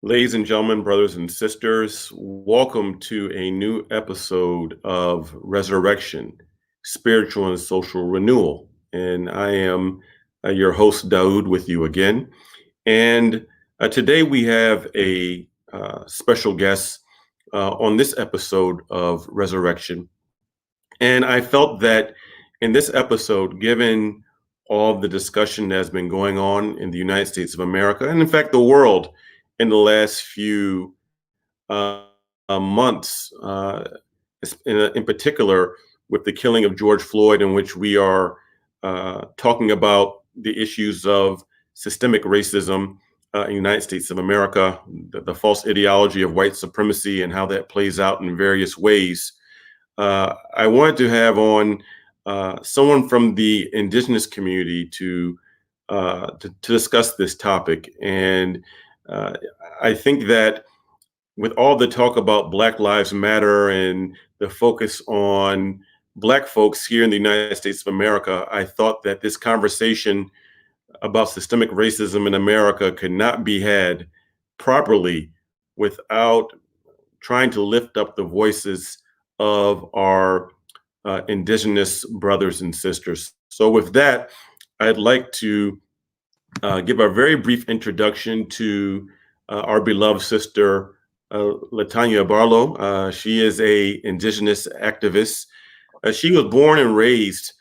Ladies and gentlemen, brothers and sisters, welcome to a new episode of Resurrection, Spiritual and Social Renewal. And I am your host, Dawud, with you again. And today we have a special guest on this episode of Resurrection. And I felt that in this episode, given all the discussion that has been going on in the United States of America, and in fact, the world in the last few uh, months, in particular with the killing of George Floyd, in which we are talking about the issues of systemic racism in the United States of America, the false ideology of white supremacy, and how that plays out in various ways. I wanted to have on someone from the indigenous community to discuss this topic. And I think that with all the talk about Black Lives Matter and the focus on Black folks here in the United States of America, I thought that this conversation about systemic racism in America could not be had properly without trying to lift up the voices of our indigenous brothers and sisters. So with that, I'd like to give a very brief introduction to our beloved sister, LaTanya Barlow. She is a indigenous activist. She was born and raised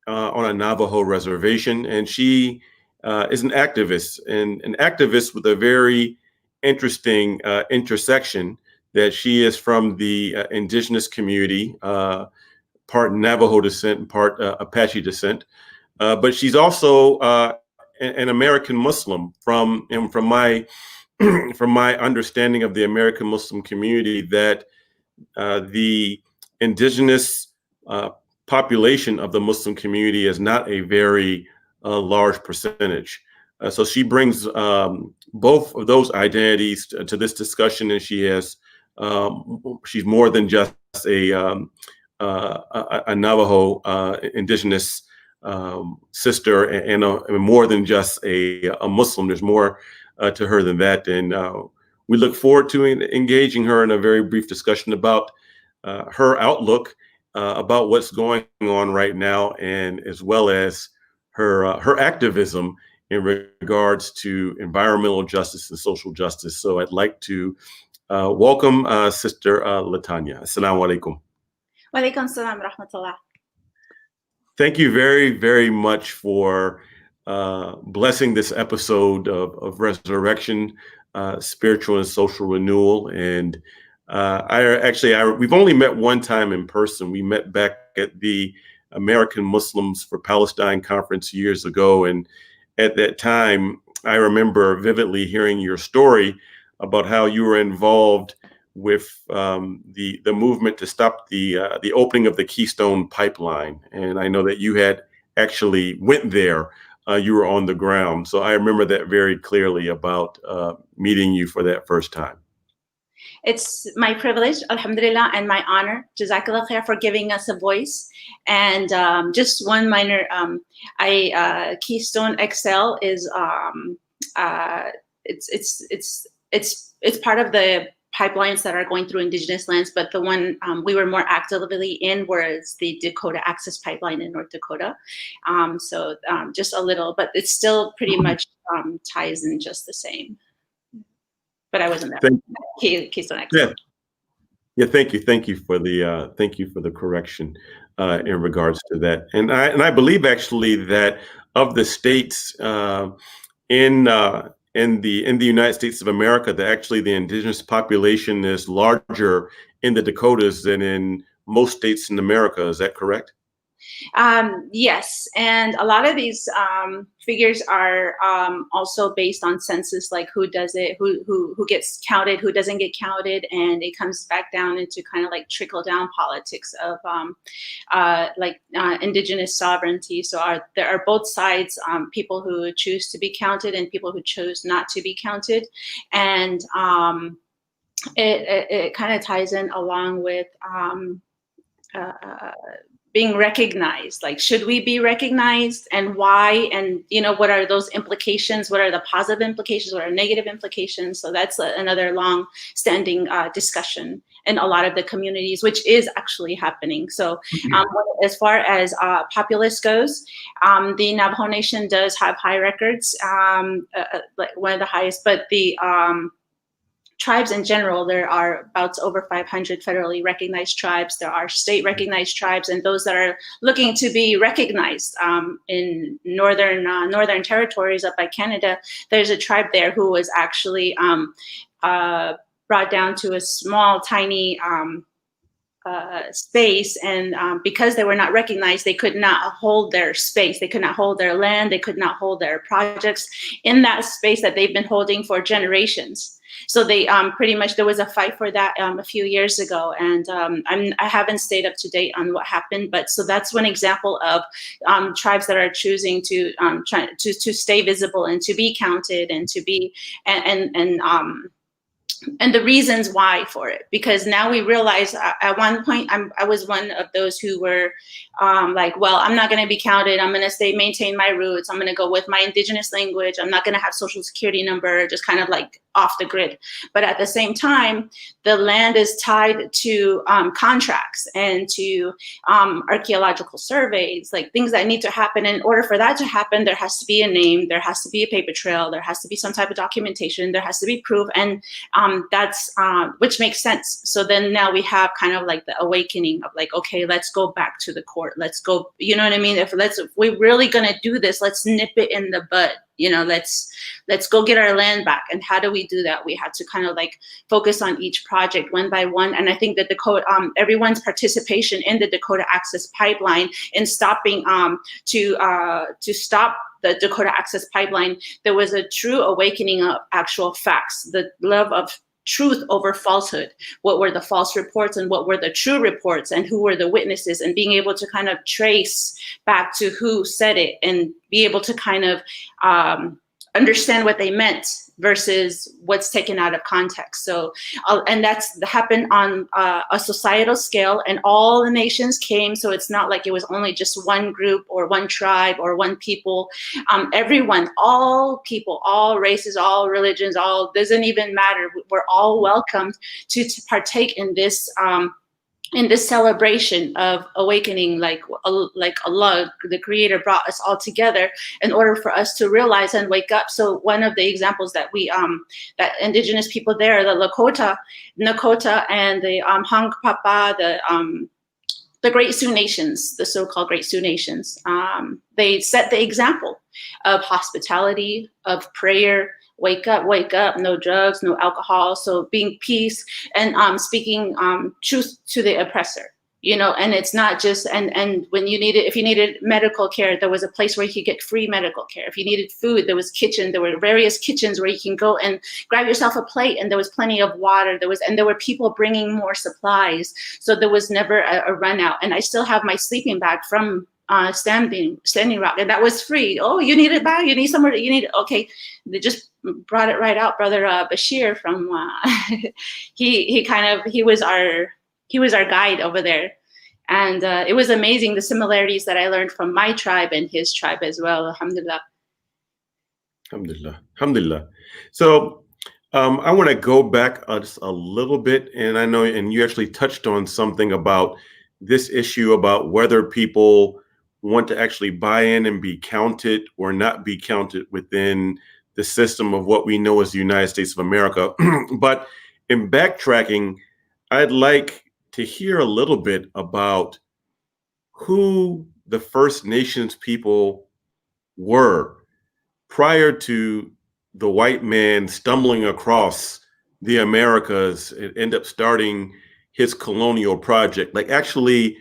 on a Navajo reservation, and she is an activist, and an activist with a very interesting intersection that she is from the indigenous community, part Navajo descent and part Apache descent. But she's also an American Muslim from my from my understanding of the American Muslim community, that the indigenous population of the Muslim community is not a very large percentage. So she brings both of those identities to this discussion, and she's more than just a Navajo indigenous sister, and more than just a Muslim. There's more to her than that, and we look forward to engaging her in a very brief discussion about her outlook, about what's going on right now, and as well as her activism in regards to environmental justice and social justice. So I'd like to welcome Sister LaTanya. Assalamu alaikum. Wa alaikum salam rahmatullah. Thank you very, very much for blessing this episode of Resurrection, Spiritual and Social Renewal. And we've only met one time in person. We met back at the American Muslims for Palestine conference years ago. And at that time, I remember vividly hearing your story about how you were involved with the movement to stop the opening of the Keystone Pipeline. And I know that you had actually went there. You were on the ground. So I remember that very clearly about meeting you for that first time. It's my privilege, alhamdulillah, and my honor, jazakallah khair, for giving us a voice. And just one minor, Keystone XL is it's part of the pipelines that are going through indigenous lands, but the one we were more actively in was the Dakota Access Pipeline in North Dakota. So just a little, but it's still pretty much ties in just the same. But I wasn't there. Keystone XL. Yeah. Thank you for the correction in regards to that. And I believe actually that of the states in the United States of America, that actually the indigenous population is larger in the Dakotas than in most states in America. Is that correct? Yes, and a lot of these figures are also based on census, like who does it, who gets counted, who doesn't get counted, and it comes back down into kind of like trickle down politics of indigenous sovereignty. So there are both sides, people who choose to be counted and people who chose not to be counted, and it kind of ties in along with being recognized. Like, should we be recognized, and why? And what are those implications? What are the positive implications? What are negative implications? So that's another long-standing discussion in a lot of the communities, which is actually happening. So as far as populace goes, the Navajo Nation does have high records, like one of the highest, but the tribes in general, there are about over 500 federally recognized tribes. There are state recognized tribes, and those that are looking to be recognized in northern territories up by Canada. There's a tribe there who was actually brought down to a small, tiny space, and because they were not recognized, they could not hold their space. They could not hold their land. They could not hold their projects in that space that they've been holding for generations. So they pretty much, there was a fight for that a few years ago, and I haven't stayed up to date on what happened, but so that's one example of tribes that are choosing to try to stay visible and to be counted and to be and the reasons why for it, because now we realize at one point I was one of those who were like, well, I'm not going to be counted. I'm going to maintain my roots. I'm going to go with my indigenous language. I'm not going to have social security number, just kind of like off the grid. But at the same time, the land is tied to contracts and to archaeological surveys, like things that need to happen. In order for that to happen, there has to be a name, there has to be a paper trail, there has to be some type of documentation, there has to be proof, and that's which makes sense. So then now we have kind of like the awakening of like, okay, let's go back to the court. Let's go, you know what I mean? If we're really gonna do this, let's nip it in the bud. Let's go get our land back. And how do we do that? We had to kind of like focus on each project one by one. And I think that everyone's participation in the Dakota Access Pipeline in stopping to stop the Dakota Access Pipeline, there was a true awakening of actual facts, the love of truth over falsehood. What were the false reports and what were the true reports, and who were the witnesses, and being able to kind of trace back to who said it and be able to kind of understand what they meant versus what's taken out of context. So, and that's happened on a societal scale, and all the nations came. So it's not like it was only just one group or one tribe or one people. Everyone, all people, all races, all religions, all, doesn't even matter. We're all welcomed to partake in this celebration of awakening, like Allah, the Creator, brought us all together in order for us to realize and wake up. So one of the examples that that indigenous people there, the Nakota, and the Hangpapa, the Great Sioux Nations, the so-called Great Sioux Nations, they set the example of hospitality, of prayer. Wake up, no drugs, no alcohol. So being peace and speaking truth to the oppressor, and it's not just, and when if you needed medical care, there was a place where you could get free medical care. If you needed food, there were various kitchens where you can go and grab yourself a plate, and there was plenty of water. There were people bringing more supplies. So there was never a run out. And I still have my sleeping bag from Standing Rock, and that was free. Oh, you need it back? You need somewhere you need it? Okay. They just brought it right out. Brother Bashir from he was our guide over there, and it was amazing the similarities that I learned from my tribe and his tribe as well. Alhamdulillah. Alhamdulillah. Alhamdulillah. So I want to go back just a little bit, and I know, and you actually touched on something about this issue about whether people want to actually buy in and be counted or not be counted within the system of what we know as the United States of America. But in backtracking, I'd like to hear a little bit about who the First Nations people were prior to the white man stumbling across the Americas and end up starting his colonial project. Like, actually,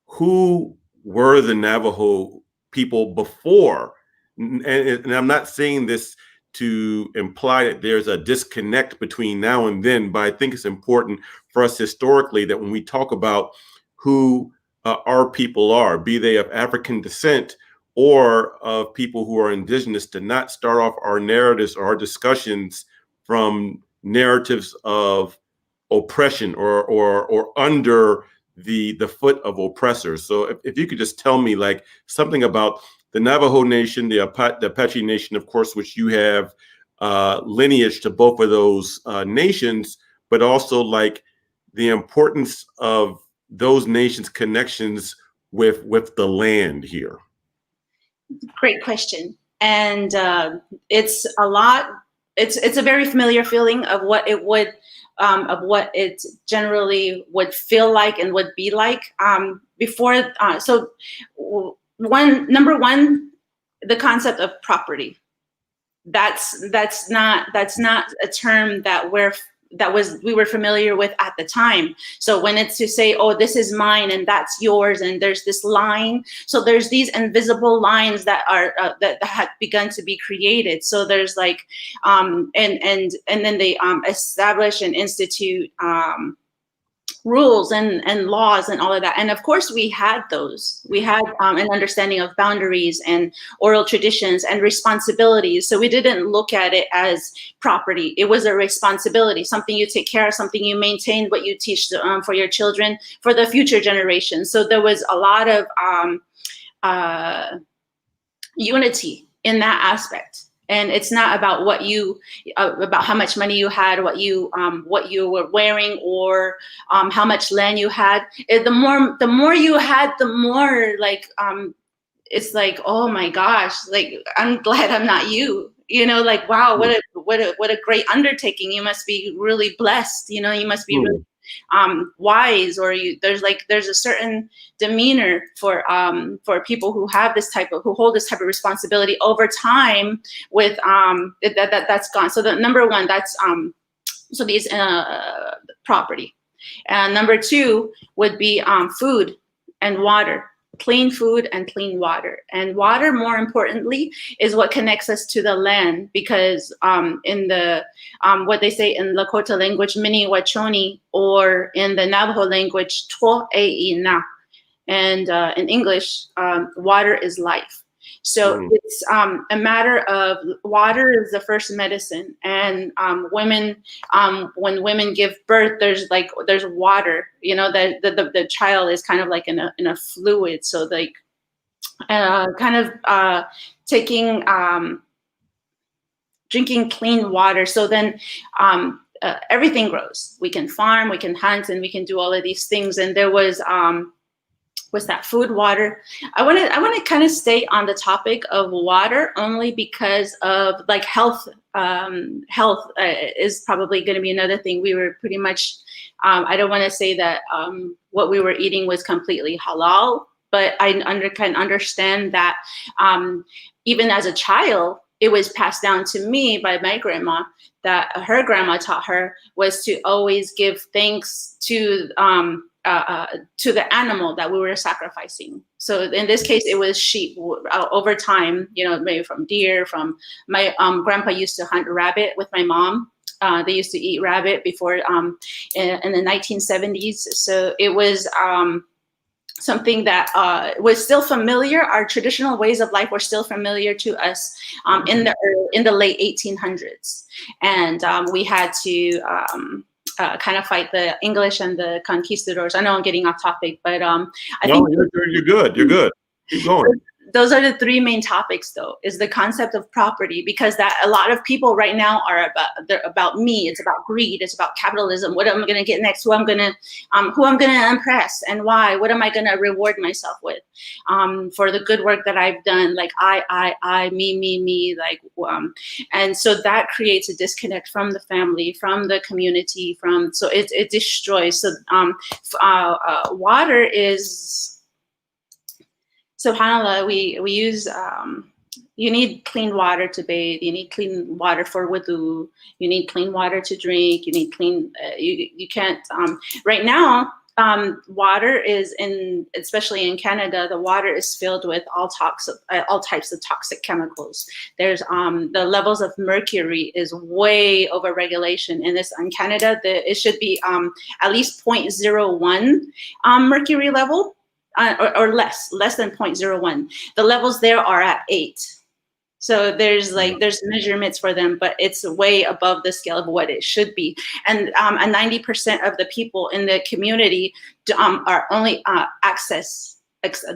who were the Navajo people before? And I'm not saying this to imply that there's a disconnect between now and then, but I think it's important for us historically that when we talk about who our people are, be they of African descent or of people who are indigenous, to not start off our narratives or our discussions from narratives of oppression or under the foot of oppressors. So if you could just tell me like something about the Navajo Nation, the Apache Nation, of course, which you have lineage to both of those nations, but also like the importance of those nations' connections with the land here. Great question. And it's a lot. It's a very familiar feeling of what it would, of what it generally would feel like and would be like before. So number one, the concept of property. That's not a term that we were familiar with at the time. So when it's to say, oh, this is mine and that's yours, and there's this line, so there's these invisible lines that are that had begun to be created. So there's like and then they establish and institute rules and laws and all of that. And of course we had those. We had an understanding of boundaries and oral traditions and responsibilities. So we didn't look at it as property. It was a responsibility, something you take care of, something you maintain, what you teach for your children, for the future generations. So there was a lot of unity in that aspect. And it's not about what you, about how much money you had, what you were wearing, or how much land you had. The more you had, the more like it's like, oh my gosh, like I'm glad I'm not you. You know, like wow, what a great undertaking. You must be really blessed. You know, you must be really wise, or there's a certain demeanor for people who have who hold this type of responsibility over time with that's gone. So the number one, that's so these property, and number two would be food and water. Clean food and clean water. And water, more importantly, is what connects us to the land, because in the what they say in Lakota language, mini wachoni, or in the Navajo language, to e na, and in English, water is life. So it's a matter of, water is the first medicine, and women, when women give birth, there's water. You know, the child is kind of like in a fluid. So like kind of taking drinking clean water. So then everything grows. We can farm, we can hunt, and we can do all of these things. And there was that food, water. I want to kind of stay on the topic of water only because of like health. Health is probably going to be another thing. We were pretty much, I don't want to say that what we were eating was completely halal, but I can understand that even as a child, it was passed down to me by my grandma, that her grandma taught her was to always give thanks to the animal that we were sacrificing. So in this case, it was sheep. Over time, you know, maybe from deer, from my grandpa used to hunt rabbit with my mom. They used to eat rabbit before in the 1970s. So it was something that was still familiar. Our traditional ways of life were still familiar to us in the late 1800s, and we had to kind of fight the English and the conquistadors. I know I'm getting off topic, but I think you're good. You're good. Keep going. Those are the three main topics, though, is the concept of property, because that a lot of people right now are about me. It's about greed. It's about capitalism. What am I going to get next? Who I'm going to impress, and why? What am I going to reward myself with for the good work that I've done? Like I, me, like, and so that creates a disconnect from the family, from the community, so it destroys. So water is. SubhanAllah, we use, you need clean water to bathe, you need clean water for wudu, you need clean water to drink, you need clean, you can't, right now, water is especially in Canada, the water is filled with all types of toxic chemicals. There's, the levels of mercury is way over regulation in Canada. It should be at least 0.01 mercury level. Or less than 0.01. The levels there are at 8. So there's measurements for them, but it's way above the scale of what it should be. And 90% of the people in the community are only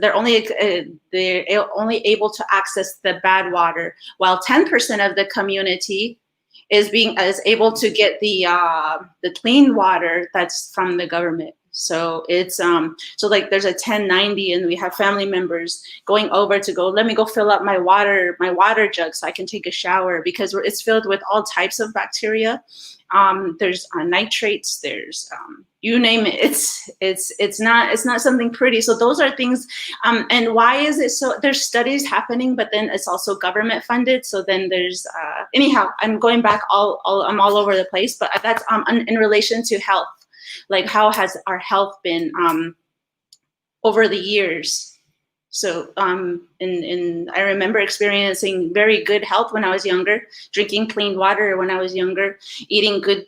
they're only able to access the bad water, while 10% of the community is able to get the clean water that's from the government. So it's so like there's a 1090, and we have family members going over to let me go fill up my water jug so I can take a shower, because it's filled with all types of bacteria. There's nitrates, there's you name it. It's not something pretty. So those are things. And why is it so? There's studies happening, but then it's also government funded. So then there's anyhow. I'm going back I'm all over the place, but that's in relation to health. Like, how has our health been over the years? So I remember experiencing very good health when I was younger, drinking clean water when I was younger, eating good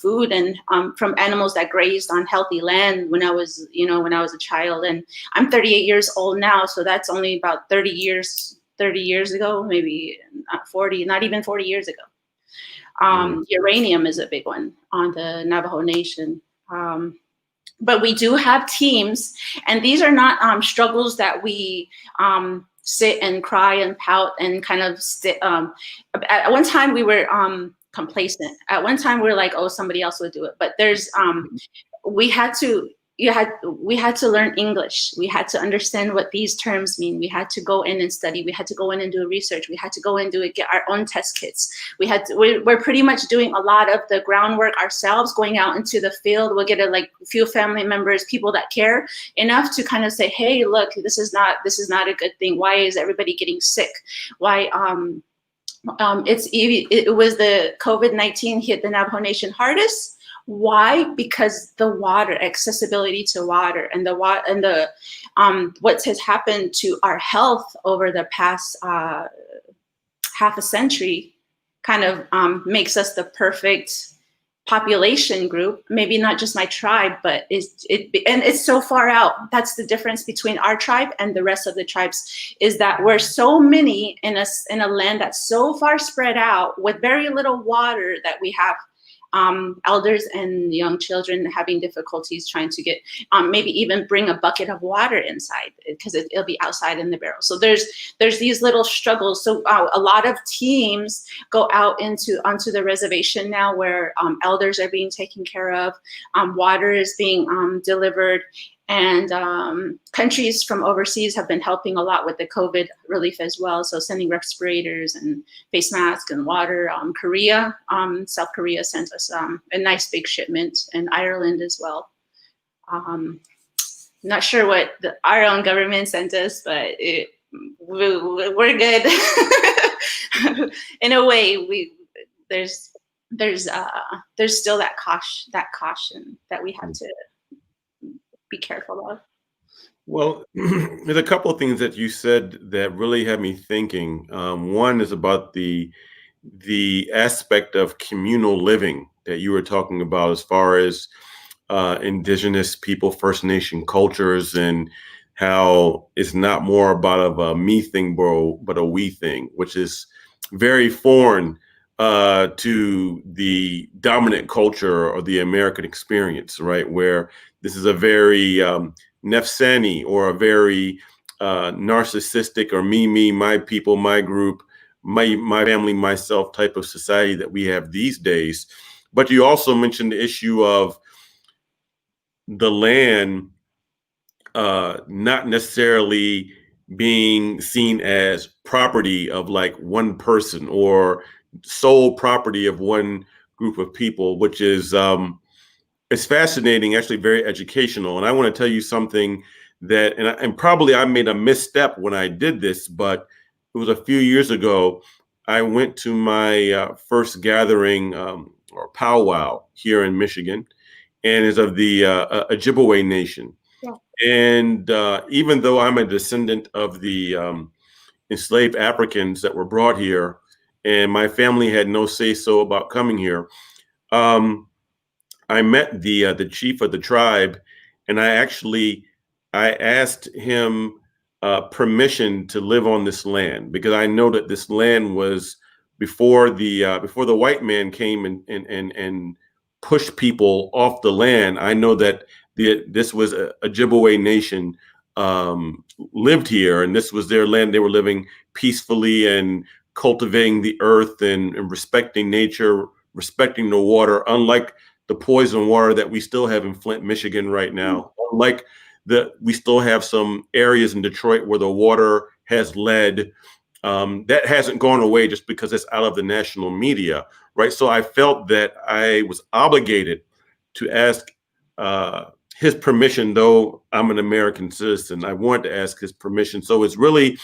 food and from animals that grazed on healthy land when I was a child. And I'm 38 years old now, so that's only about 30 years ago, maybe not 40, not even 40 years ago. Uranium is a big one on the Navajo Nation. But we do have teams, and these are not struggles that we sit and cry and pout and kind of at one time we were complacent. At one time we were like, oh, somebody else would do it. But there's we had to learn English. We had to understand what these terms mean. We had to go in and study. We had to go in and do research. We had to go in and get our own test kits. We're pretty much doing a lot of the groundwork ourselves, going out into the field. We'll get a few family members, people that care enough to kind of say, hey, look, this is not a good thing. Why is everybody getting sick? Why it was the COVID-19 hit the Navajo Nation hardest. Why? Because the water, accessibility to water, and what has happened to our health over the past half a century kind of makes us the perfect population group. Maybe not just my tribe, but it's so far out. That's the difference between our tribe and the rest of the tribes, is that we're so many in a land that's so far spread out with very little water that we have elders and young children having difficulties trying to get maybe even bring a bucket of water inside, because it'll be outside in the barrel. So there's these little struggles. So a lot of teams go out onto the reservation now, where elders are being taken care of, water is being delivered. And countries from overseas have been helping a lot with the COVID relief as well. So sending respirators and face masks and water. South Korea sent us a nice big shipment, and Ireland as well. Not sure what our own government sent us, but we're good. In a way, there's still that caution that we have to be careful of. Well, there's a couple of things that you said that really had me thinking. One is about the aspect of communal living that you were talking about, as far as indigenous people, First Nation cultures, and how it's not more about a me thing, bro, but a we thing, which is very foreign to the dominant culture or the American experience, right? Where this is a very Nefsani, or a very narcissistic, or me, my people, my group, my family, myself type of society that we have these days. But you also mentioned the issue of the land not necessarily being seen as property of like one person, or sole property of one group of people, which is it's fascinating, actually very educational. And I want to tell you something that, and probably I made a misstep when I did this, but it was a few years ago. I went to my first gathering or powwow here in Michigan, and is of the Ojibwe Nation. Yeah. And even though I'm a descendant of the enslaved Africans that were brought here, and my family had no say so about coming here, I met the chief of the tribe, and I asked him permission to live on this land, because I know that this land was before the white man came and pushed people off the land. I know that this was a Ojibwe nation lived here, and this was their land. They were living peacefully and cultivating the earth and respecting nature, respecting the water, unlike the poison water that we still have in Flint, Michigan right now. Unlike we still have some areas in Detroit where the water has lead. That hasn't gone away just because it's out of the national media, right? So I felt that I was obligated to ask his permission, though I'm an American citizen. I wanted to ask his permission. So it's really,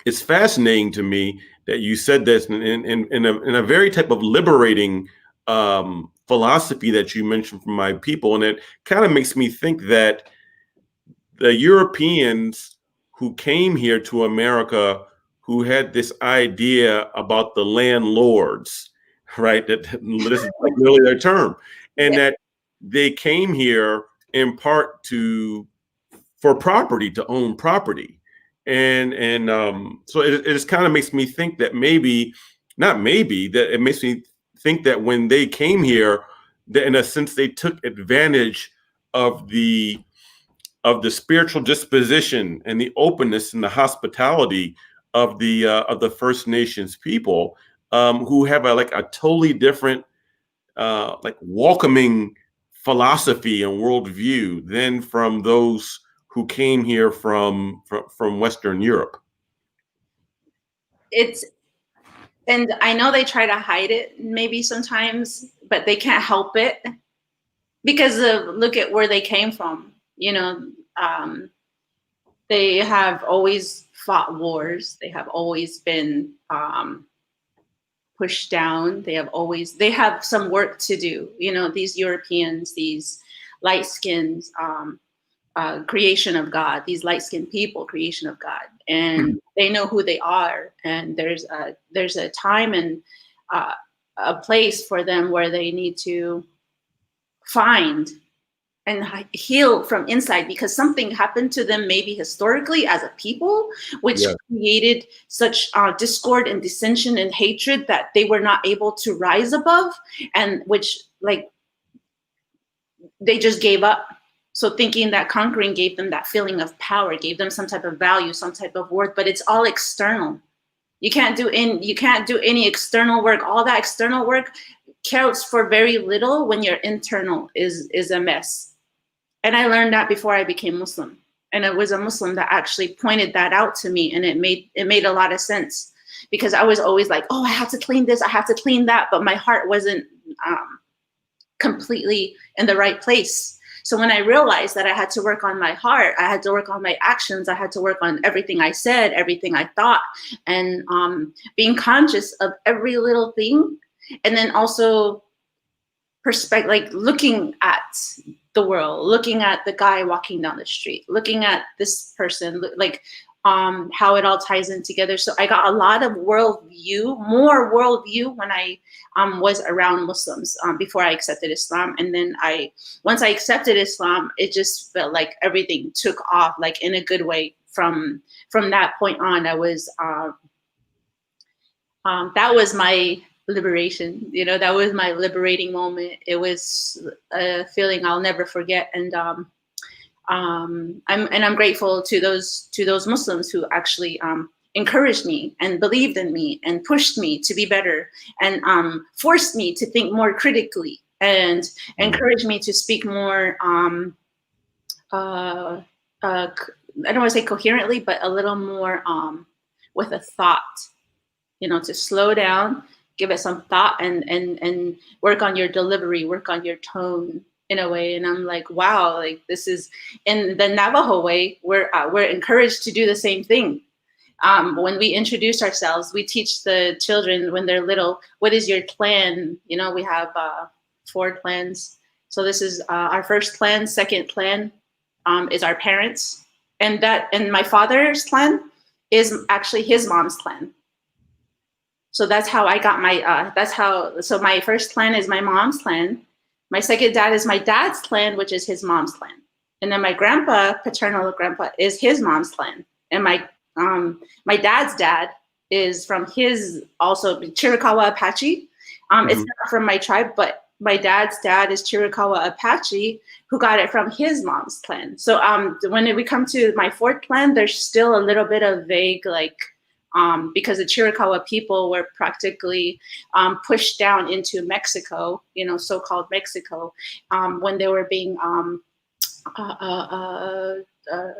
it's fascinating to me that you said this in a very type of liberating philosophy that you mentioned from my people. And it kind of makes me think that the Europeans who came here to America, who had this idea about the landlords, right? That this is like really their term. And that they came here in part for property, to own property. And so it just kind of makes me think that that it makes me think that when they came here, that in a sense they took advantage of the spiritual disposition and the openness and the hospitality of the First Nations people, who have a totally different welcoming philosophy and worldview than from those who came here from Western Europe. And I know they try to hide it maybe sometimes, but they can't help it because look at where they came from. They have always fought wars. They have always been pushed down. They have some work to do. These Europeans, these light skins, creation of God, these light-skinned people, creation of God, and they know who they are. And there's a time and a place for them where they need to find and heal from inside, because something happened to them maybe historically as a people, which created such discord and dissension and hatred that they were not able to rise above, and which they just gave up. So thinking that conquering gave them that feeling of power, gave them some type of value, some type of worth, but it's all external. You can't do any external work. All that external work counts for very little when your internal is a mess. And I learned that before I became Muslim. And it was a Muslim that actually pointed that out to me, and it made a lot of sense, because I was always like, oh, I have to clean this, I have to clean that, but my heart wasn't completely in the right place. So when I realized that I had to work on my heart, I had to work on my actions, I had to work on everything I said, everything I thought, and being conscious of every little thing. And then also looking at the world, looking at the guy walking down the street, looking at this person, how it all ties in together. So I got a lot of more worldview when I was around Muslims before I accepted Islam. And then once I accepted Islam, it just felt like everything took off, like in a good way. From that point on, I was that was my liberation. That was my liberating moment. It was a feeling I'll never forget. And I'm grateful to those Muslims who actually encouraged me and believed in me and pushed me to be better, and forced me to think more critically, and encouraged me to speak more I don't want to say coherently, but a little more with a thought, to slow down, give it some thought, and work on your delivery, work on your tone in a way. And I'm like, wow, this is in the Navajo way. We're encouraged to do the same thing. When we introduce ourselves, we teach the children when they're little, what is your clan? We have 4 clans. So this is our first clan. Second clan is our parents. And my father's clan is actually his mom's clan. So that's how I got so my first clan is my mom's clan. My second dad is my dad's clan, which is his mom's clan. And then my grandpa, paternal grandpa, is his mom's clan. And my dad's dad is from his also Chiricahua Apache. It's Mhm. not from my tribe, but my dad's dad is Chiricahua Apache, who got it from his mom's clan. So when we come to my fourth clan, there's still a little bit of vague, like, because the Chiricahua people were practically pushed down into Mexico, so-called Mexico, when they were being uh, uh, uh,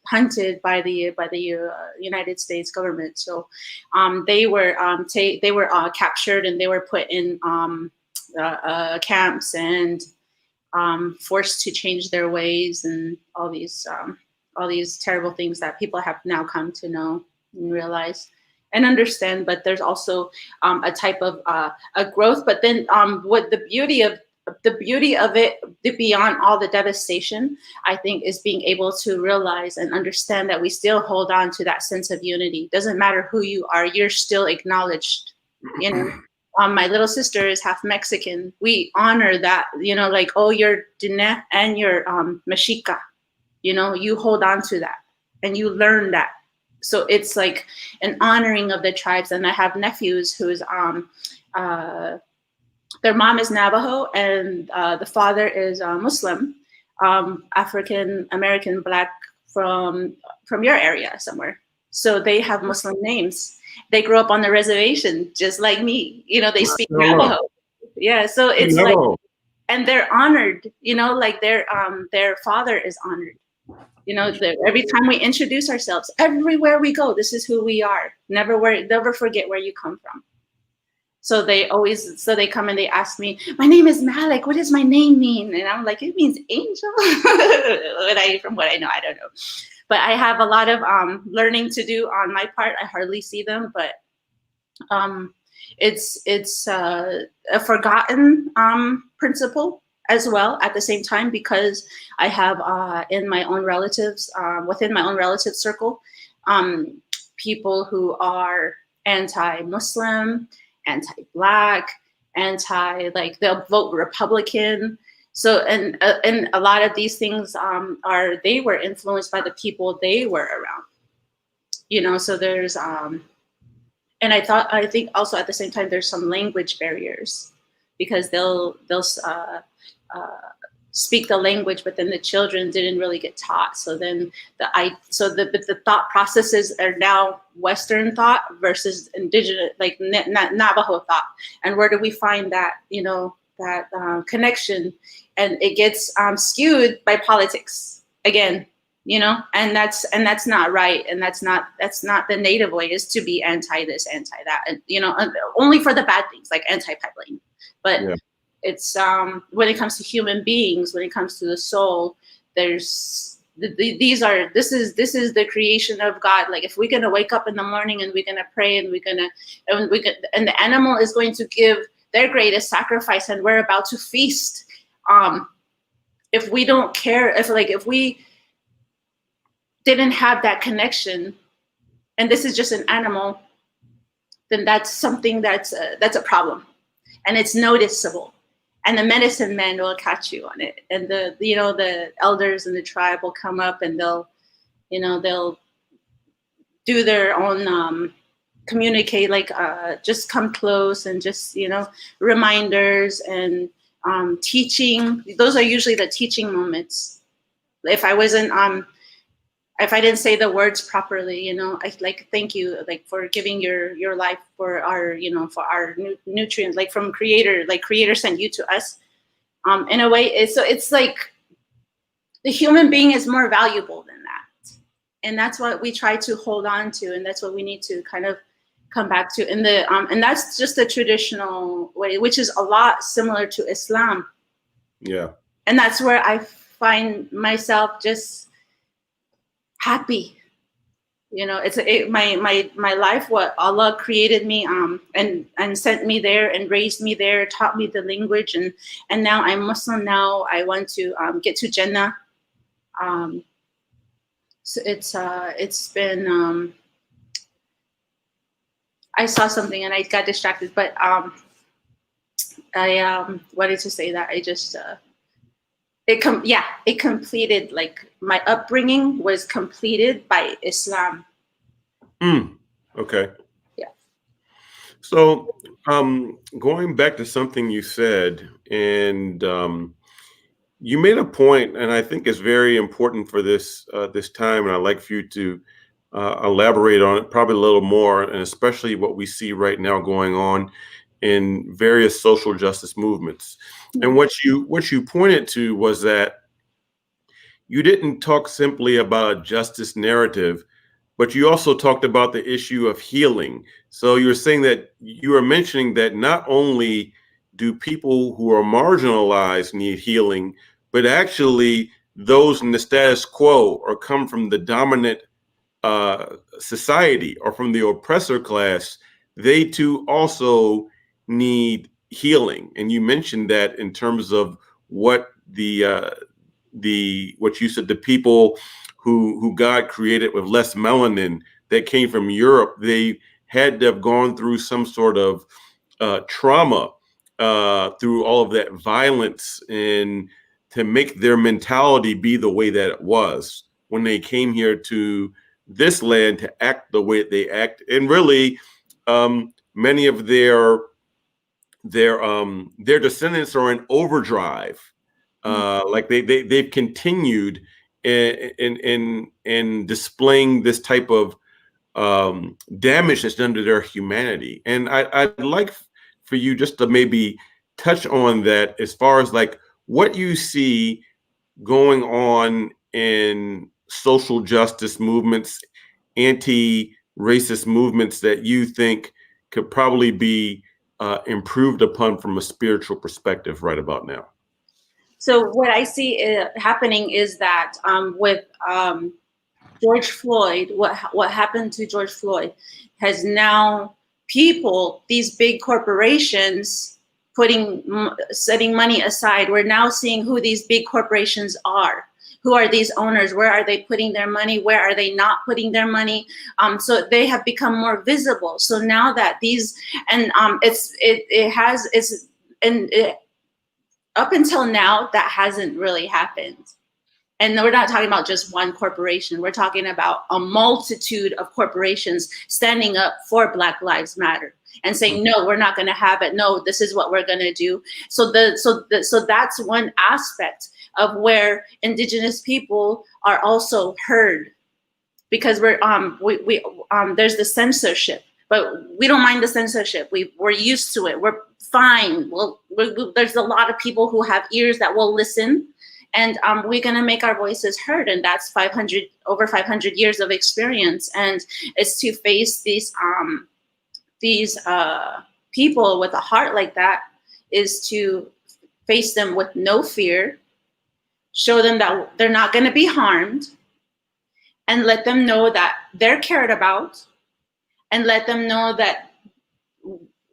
hunted by the United States government. So they were captured, and they were put in camps, and forced to change their ways, and all these terrible things that people have now come to know and realize and understand. But there's also a type of a growth. But then what the beauty of it, beyond all the devastation, I think, is being able to realize and understand that we still hold on to that sense of unity. Doesn't matter who you are, you're still acknowledged. You know, my little sister is half Mexican. We honor that, like, oh, you're Diné and you're Mexica. You hold on to that and you learn that. So it's like an honoring of the tribes. And I have nephews who's uh, their mom is Navajo, and the father is Muslim, African American, Black, from your area somewhere. So they have Muslim names. They grew up on the reservation, just like me. They speak Hello. Navajo. Yeah, so it's like, Hello. and they're honored. Like their father is honored. Every time we introduce ourselves, everywhere we go, this is who we are. Never forget where you come from. So they come and they ask me, my name is Malik. What does my name mean? And I'm like, it means angel. From what I know, I don't know. But I have a lot of learning to do on my part. I hardly see them, but it's a forgotten principle as well at the same time, because I have in my own relatives, within my own relative circle, people who are anti-Muslim, anti-Black, like they'll vote Republican. So and a lot of these things they were influenced by the people they were around. So there's and I think also at the same time there's some language barriers, because they'll uh, speak the language, but then the children didn't really get taught. So then the thought processes are now Western thought versus indigenous, like Navajo thought. And where do we find that connection? And it gets skewed by politics again. And that's not right, and that's not the native way, is to be anti this, anti that, and only for the bad things, like anti pipeline. But Yeah. it's when it comes to human beings, when it comes to the soul, there's this is the creation of God. Like, if we're gonna wake up in the morning and we're gonna pray, and and the animal is going to give their greatest sacrifice, and we're about to feast, if we don't care, if we didn't have that connection, and this is just an animal, then that's something that's a problem, and it's noticeable. And the medicine man will catch you on it, and the elders in the tribe will come up, and they'll do their own communicate, like just come close, and just reminders, and teaching. Those are usually the teaching moments. If I didn't say the words properly, I like, thank you, like, for giving your life for our, for our nutrients, like from creator, like creator sent you to us. In a way, it's like the human being is more valuable than that. And that's what we try to hold on to. And that's what we need to kind of come back to and that's just the traditional way, which is a lot similar to Islam. Yeah. And that's where I find myself just happy. My life, what Allah created me and sent me there and raised me there, taught me the language, and now I'm Muslim. Now I want to get to Jannah. So it's been I saw something and I got distracted, but I wanted to say that I just it completed, like my upbringing was completed by Islam. Okay. Yeah. So, going back to something you said, and you made a point, and I think it's very important for this time, and I'd like for you to elaborate on it probably a little more, and especially what we see right now going on in various social justice movements. And what you pointed to was that you didn't talk simply about a justice narrative, but you also talked about the issue of healing. So you're saying that you are mentioning that not only do people who are marginalized need healing, but actually those in the status quo or come from the dominant society or from the oppressor class, they too also need healing. And you mentioned that in terms of what the what you said, the people who God created with less melanin that came from Europe, they had to have gone through some sort of trauma through all of that violence and to make their mentality be the way that it was when they came here to this land to act the way they act. And really, many of their descendants are in overdrive. Like they've continued in displaying this type of damage that's done to their humanity. And I'd like for you just to maybe touch on that as far as like what you see going on in social justice movements, anti-racist movements that you think could probably be improved upon from a spiritual perspective right about now. So what I see happening is that with George Floyd, what happened to George Floyd has now these big corporations setting money aside. We're now seeing who these big corporations are. Who are these owners? Where are they putting their money? Where are they not putting their money? So they have become more visible. So now that up until now, that hasn't really happened. And we're not talking about just one corporation. We're talking about a multitude of corporations standing up for Black Lives Matter and saying, no, we're not going to have it. No, this is what we're going to do. So that's one aspect of where Indigenous people are also heard, because there's the censorship, but we don't mind the censorship. We're used to it. We're fine. There's a lot of people who have ears that will listen. And we're going to make our voices heard. And that's over 500 years of experience. And it's to face these people with a heart like that, is to face them with no fear, show them that they're not going to be harmed, and let them know that they're cared about, and let them know that,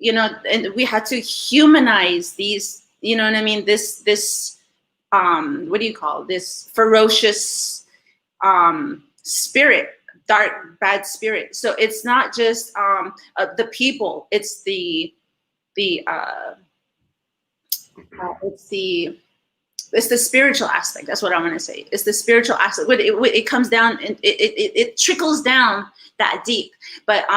and we had to humanize these, you know what I mean? This what do you call this ferocious spirit, dark, bad spirit. So it's not just the people, it's the spiritual aspect. That's what I want to say. It's the spiritual aspect. It comes down and it trickles down that deep. But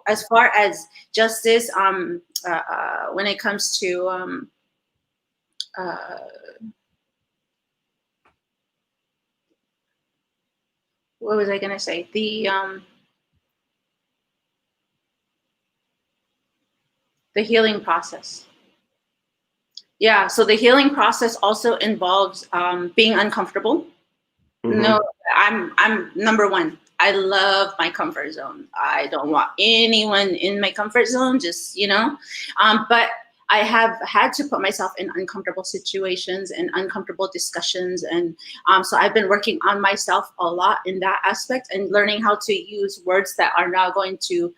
as far as justice, when it comes to what was I gonna say? The healing process. Yeah, so the healing process also involves being uncomfortable. Mm-hmm. No, I'm number one. I love my comfort zone. I don't want anyone in my comfort zone, just, but I have had to put myself in uncomfortable situations and uncomfortable discussions. And so I've been working on myself a lot in that aspect and learning how to use words that are not going to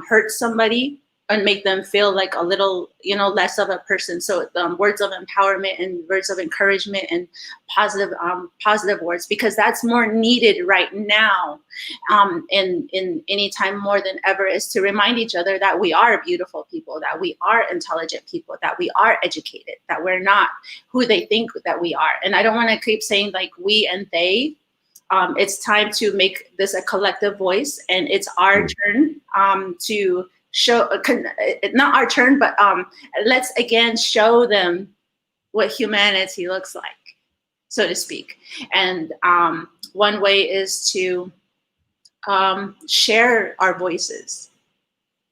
hurt somebody, and make them feel like a little, less of a person. So words of empowerment and words of encouragement and positive words, because that's more needed right now, in any time more than ever, is to remind each other that we are beautiful people, that we are intelligent people, that we are educated, that we're not who they think that we are. And I don't want to keep saying like we and they. It's time to make this a collective voice, and it's our turn to show, not our turn, but let's again show them what humanity looks like, so to speak. And one way is to share our voices,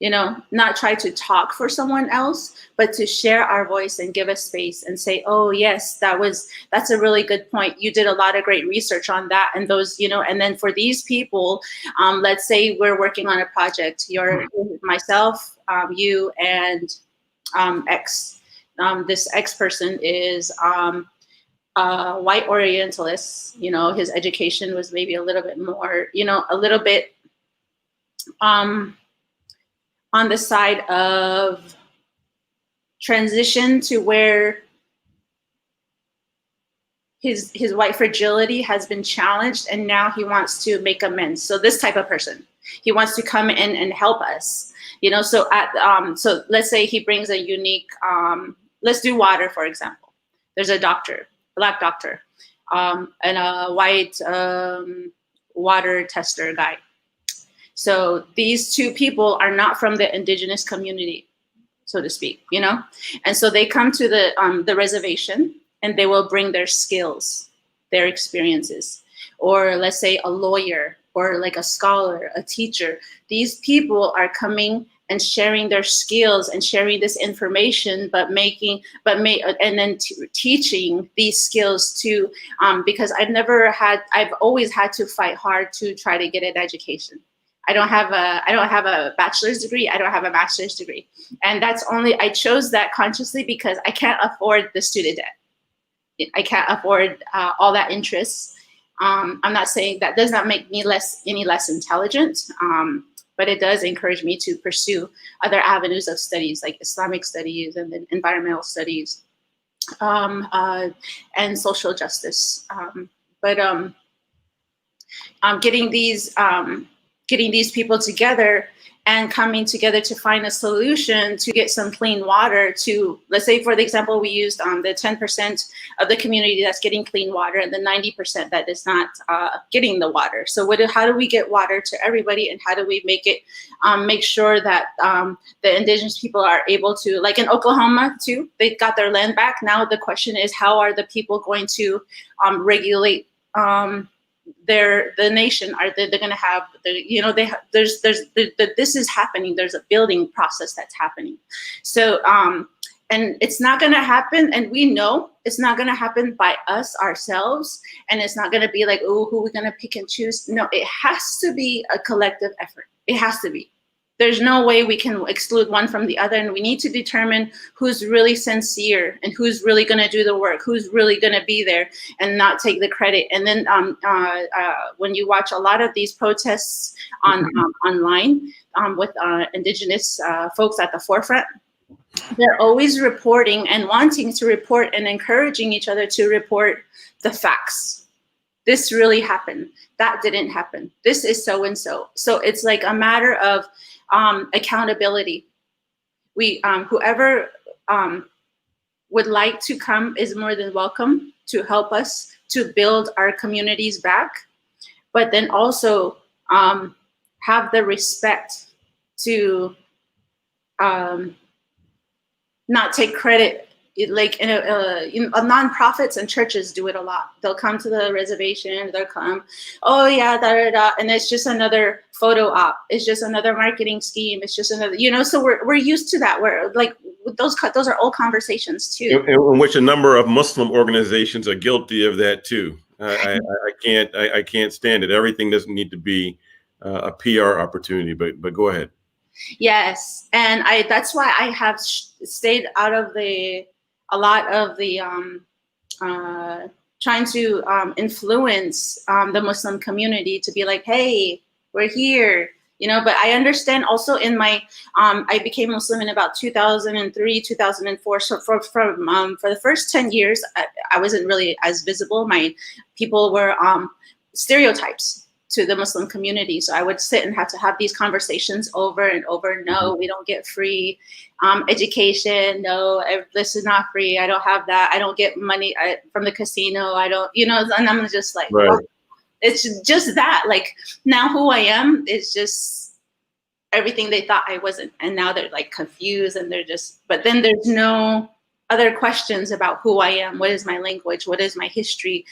not try to talk for someone else, but to share our voice and give us space and say, oh yes, that's a really good point. You did a lot of great research on that. And those, and then for these people, let's say we're working on a project, myself, you, and X. This X person is a white Orientalist. His education was maybe a little bit more, a little bit on the side of transition, to where his white fragility has been challenged, and now he wants to make amends. So this type of person, he wants to come in and help us. So let's say he brings a unique, let's do water, for example. There's a doctor, Black doctor, and a white water tester guy. So these two people are not from the indigenous community, so to speak, and so they come to the reservation, and they will bring their skills, their experiences, or let's say a lawyer, or like a scholar, a teacher. These people are coming and sharing their skills and sharing this information, and then teaching these skills to, because I've always had to fight hard to try to get an education. I don't have a bachelor's degree. I don't have a master's degree. And I chose that consciously because I can't afford the student debt. I can't afford all that interest. I'm not saying that does not make me any less intelligent, but it does encourage me to pursue other avenues of studies, like Islamic studies and then environmental studies, and social justice. But getting these people together and coming together to find a solution to get some clean water to, let's say, for the example, we used the 10% of the community that's getting clean water and the 90% that is not getting the water. So how do we get water to everybody, and how do we make sure that the indigenous people are able to, like in Oklahoma too, they got their land back. Now the question is, how are the people going to regulate the nation? Are they're going to have this is happening. There's a building process that's happening. So and it's not going to happen, and we know it's not going to happen by us ourselves, and it's not going to be like, oh, who are we going to pick and choose? No, it has to be a collective effort. It has to be. There's no way we can exclude one from the other, and we need to determine who's really sincere and who's really going to do the work, who's really going to be there and not take the credit. And then when you watch a lot of these protests online with indigenous folks at the forefront, they're always reporting and wanting to report and encouraging each other to report the facts. This really happened. That didn't happen. This is so and so. So it's like a matter of accountability. Whoever would like to come is more than welcome to help us to build our communities back, but then also have the respect to not take credit. Like nonprofits and churches do it a lot. They'll come to the reservation, they'll come, oh yeah, da da da, and it's just another photo op. It's just another marketing scheme. It's just another, so we're used to that. We're like, those are old conversations too. In which a number of Muslim organizations are guilty of that too. I can't stand it. Everything doesn't need to be a PR opportunity, but go ahead. Yes, and that's why I have stayed out of a lot of the trying to influence the Muslim community to be like, hey, we're here. But I understand also in my, I became Muslim in about 2003, 2004. So for the first 10 years, I wasn't really as visible. My people were stereotypes to the Muslim community. So I would sit and have to have these conversations over and over. No, we don't get free education. No, this is not free. I don't have that. I don't get money from the casino. I don't, and I'm just like, Right. well, it's just that. Like, now who I am is just everything they thought I wasn't. And now they're like confused, and but then there's no other questions about who I am. What is my language? What is my history?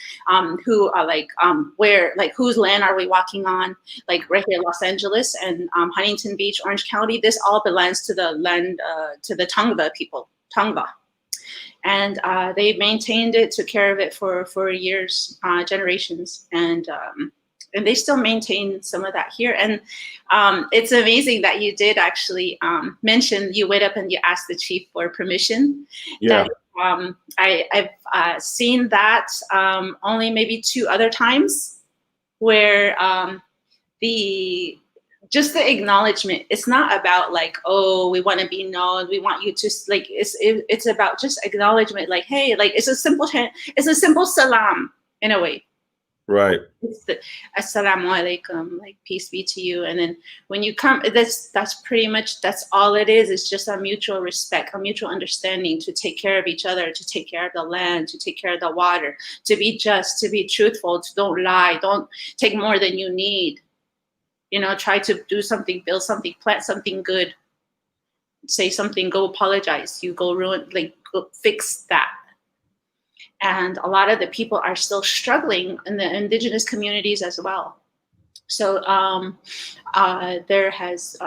Where, like, whose land are we walking on? Like right here, Los Angeles and Huntington Beach, Orange County, this all belongs to the land, to the Tongva people, Tongva. And they maintained it, took care of it for years, generations. And they still maintain some of that here. And it's amazing that you did actually mention, you went up and you asked the chief for permission. Yeah. I've seen that only maybe 2 other times, where just the acknowledgement. It's not about like, oh, we want to be known, we want you to, like, it's about just acknowledgement. Like, hey, like, it's a simple salam in a way. Right. It's the assalamu alaikum, like, peace be to you. And then when you come, that's pretty much, that's all it is. It's just a mutual respect, a mutual understanding to take care of each other, to take care of the land, to take care of the water, to be just, to be truthful, to don't lie, don't take more than you need. Try to do something, build something, plant something good, say something, go apologize, you go ruin, like, go fix that. And a lot of the people are still struggling in the indigenous communities as well. So there's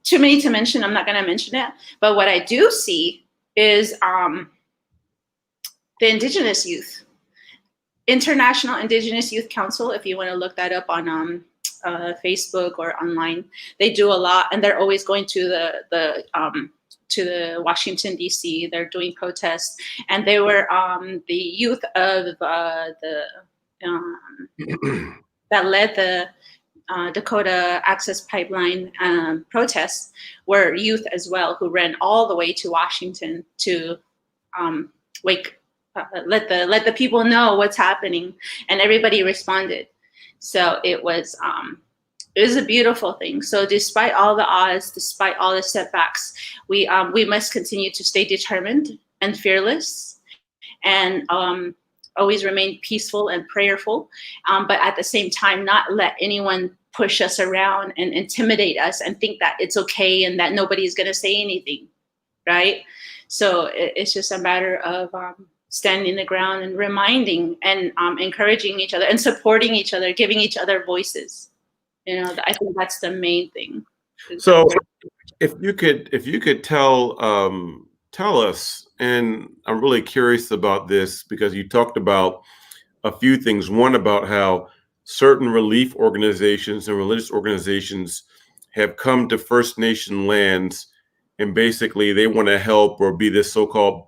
too many to mention. I'm not going to mention it. But what I do see is the Indigenous Youth, International Indigenous Youth Council. If you want to look that up on Facebook or online, they do a lot, and they're always going to the Washington, D.C. They're doing protests, and they were the youth of that led the Dakota Access Pipeline protests were youth as well, who ran all the way to Washington to let the people know what's happening, and everybody responded. So it was a beautiful thing. So despite all the odds, despite all the setbacks, we must continue to stay determined and fearless, and always remain peaceful and prayerful. But at the same time, not let anyone push us around and intimidate us and think that it's okay and that nobody's going to say anything, right? So it's just a matter of standing the ground and reminding and encouraging each other and supporting each other, giving each other voices. I think that's the main thing. So if you could tell us, and I'm really curious about this because you talked about a few things. One, about how certain relief organizations and religious organizations have come to First Nation lands, and basically they want to help or be this so-called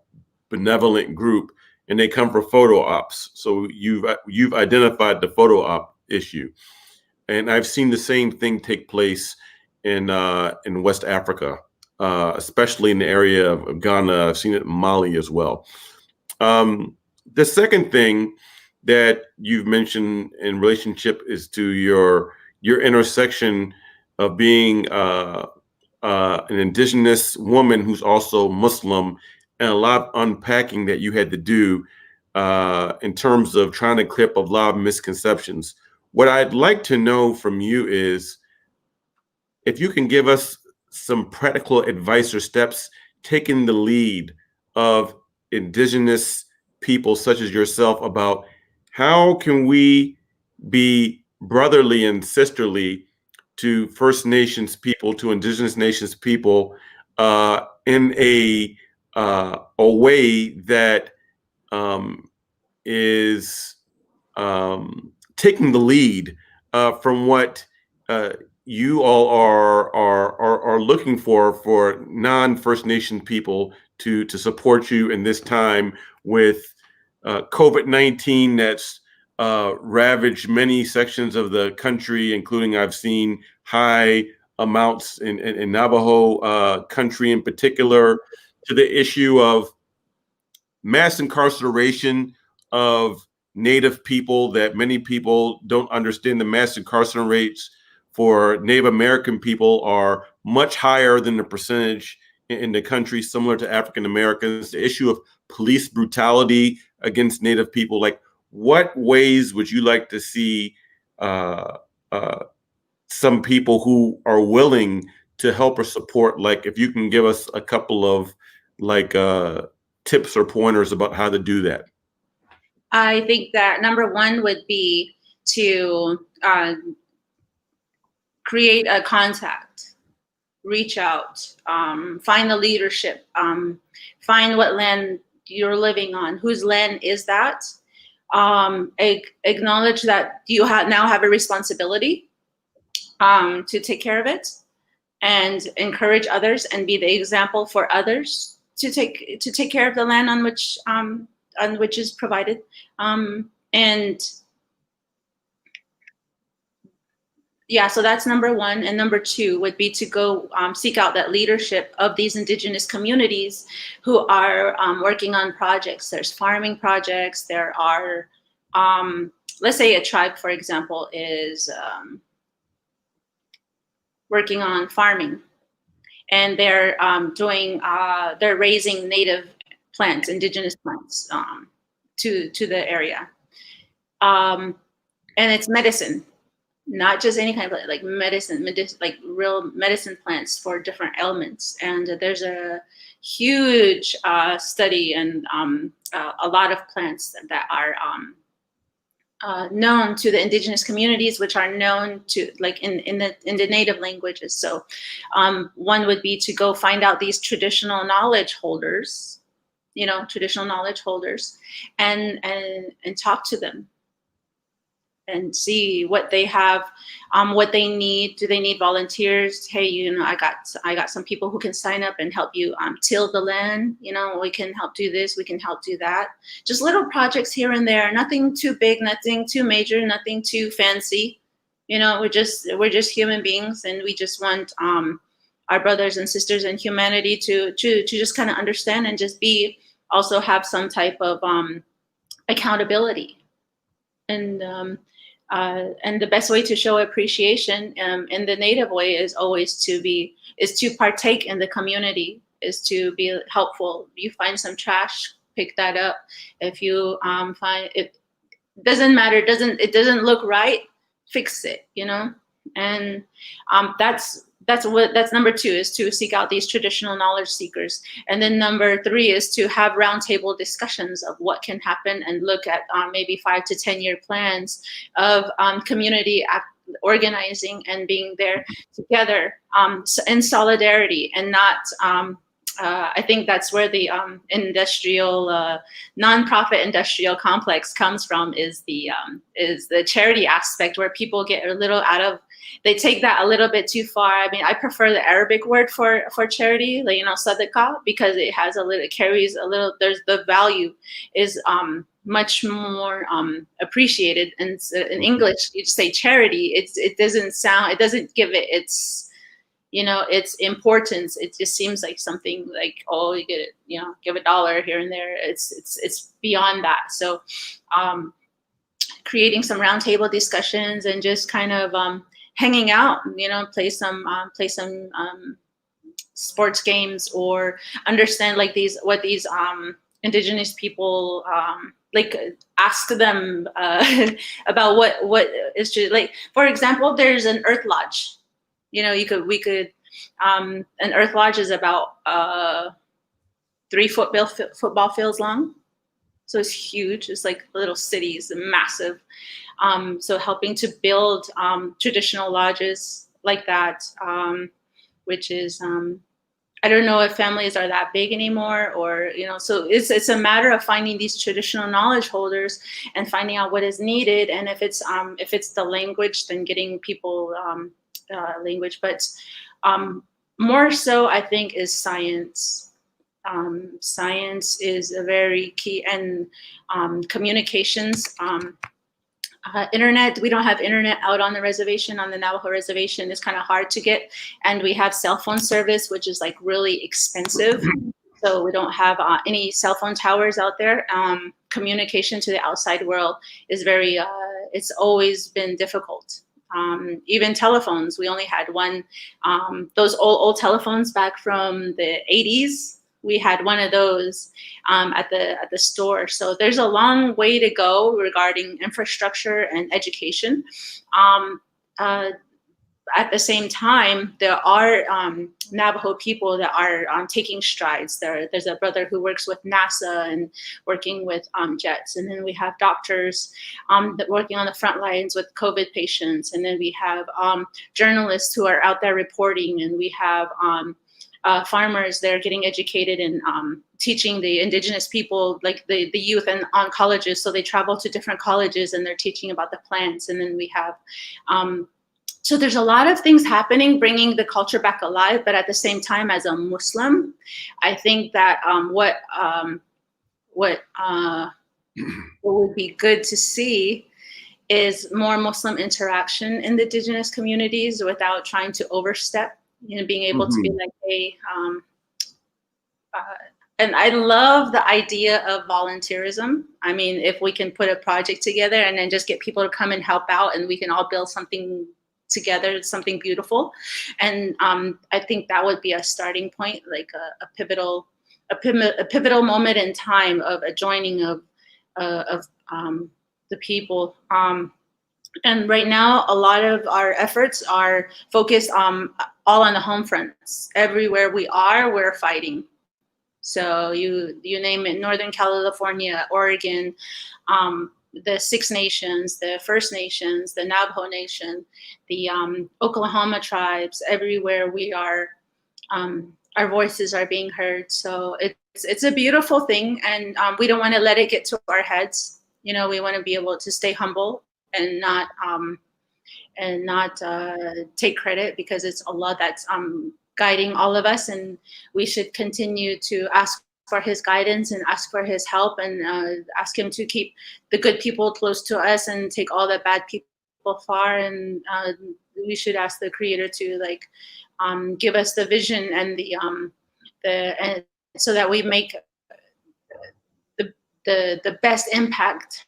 benevolent group, and they come for photo ops. So you've identified the photo op issue. And I've seen the same thing take place in West Africa, especially in the area of Ghana. I've seen it in Mali as well. The second thing that you've mentioned in relationship is to your intersection of being an indigenous woman who's also Muslim, and a lot of unpacking that you had to do in terms of trying to clear up a lot of misconceptions. What I'd like to know from you is if you can give us some practical advice or steps taking the lead of indigenous people such as yourself about how can we be brotherly and sisterly to First Nations people, to Indigenous Nations people, in a way that is taking the lead from what you all are looking for non-First Nation people to support you in this time with COVID-19 that's ravaged many sections of the country, including I've seen high amounts in Navajo country in particular, to the issue of mass incarceration of Native people, that many people don't understand. The mass incarceration rates for Native American people are much higher than the percentage in the country, similar to African Americans. The issue of police brutality against Native people, like what ways would you like to see uh, uh, some people who are willing to help or support? Like if you can give us a couple of like tips or pointers about how to do that. I think that number one would be to create a contact, reach out, find the leadership, find what land you're living on, whose land is that, acknowledge that you now have a responsibility to take care of it, and encourage others and be the example for others to take care of the land on which is provided, and yeah, so that's number one. And number two would be to go seek out that leadership of these indigenous communities who are working on projects. There's farming projects. There are, let's say a tribe, for example, is working on farming, and they're they're raising native plants, indigenous plants, to the area, and it's medicine. Not just any kind of plant, like medicine, like real medicine plants for different ailments. And there's a huge study and a lot of plants that are known to the indigenous communities, which are known to like in the native languages. So one would be to go find out these traditional knowledge holders, and talk to them and see what they have, what they need. Do they need volunteers? Hey, I got some people who can sign up and help you till the land. We can help do this, we can help do that. Just little projects here and there, nothing too big, nothing too major, nothing too fancy. We're just human beings, and we just want our brothers and sisters in humanity to just kind of understand and just also have some type of accountability. And the best way to show appreciation in the Native way is always to partake in the community, is to be helpful. You find some trash, pick that up. If you find it doesn't matter, it doesn't look right, fix it. And that's number two, is to seek out these traditional knowledge seekers. And then number three is to have roundtable discussions of what can happen, and look at maybe 5 to 10 year plans of community organizing and being there together in solidarity, and not I think that's where the nonprofit industrial complex comes from, is the charity aspect, where people get a little they take that a little bit too far. I mean, I prefer the Arabic word for charity, like, sadaqah, because it carries a little, there's the value is much more appreciated. And in English, you just say charity, it doesn't give it its importance. It just seems like something like, oh, you get it, give $1 here and there. It's beyond that. So creating some roundtable discussions and just kind of hanging out, play some sports games, or understand like what these indigenous people like, ask them about what is just, like, for example, there's an Earth Lodge. We could an Earth Lodge is about 3 football fields long. So it's huge. It's like little cities, massive. So helping to build traditional lodges like that, which is, I don't know if families are that big anymore, or, so it's a matter of finding these traditional knowledge holders and finding out what is needed. And if it's the language, then getting people language, but more so, I think, is science. Science is a very key, and communications. internet. We don't have internet out on the reservation, on the Navajo reservation. It's kind of hard to get. And we have cell phone service, which is like really expensive. So we don't have any cell phone towers out there. Communication to the outside world is very, it's always been difficult. Even telephones, we only had one, those old telephones back from the 80s. We had one of those at the store. So there's a long way to go regarding infrastructure and education. At the same time, there are Navajo people that are taking strides. There's a brother who works with NASA and working with jets. And then we have doctors that working on the front lines with COVID patients. And then we have journalists who are out there reporting. And we have farmers that are getting educated and teaching the indigenous people, like the youth and on colleges. So they travel to different colleges and they're teaching about the plants. And then we have so there's a lot of things happening, bringing the culture back alive. But at the same time, as a Muslim, I think that what would be good to see is more Muslim interaction in the indigenous communities without trying to overstep. You know, being able to be like, hey, and I love the idea of volunteerism. I mean, if we can put a project together and then just get people to come and help out, and we can all build something together, something beautiful. And I think that would be a starting point, like a pivotal moment in time of a joining of the people. And right now, a lot of our efforts are focused all on the home fronts. Everywhere we are, we're fighting. So you name it, Northern California, Oregon, the Six Nations, the First Nations, the Navajo Nation, the Oklahoma tribes, everywhere we are, our voices are being heard. So it's a beautiful thing, and we don't want to let it get to our heads. You know, we want to be able to stay humble and not take credit, because it's Allah that's guiding all of us, and we should continue to ask for his guidance and ask for his help, and ask him to keep the good people close to us and take all the bad people far. And we should ask the Creator to give us the vision and and so that we make the best impact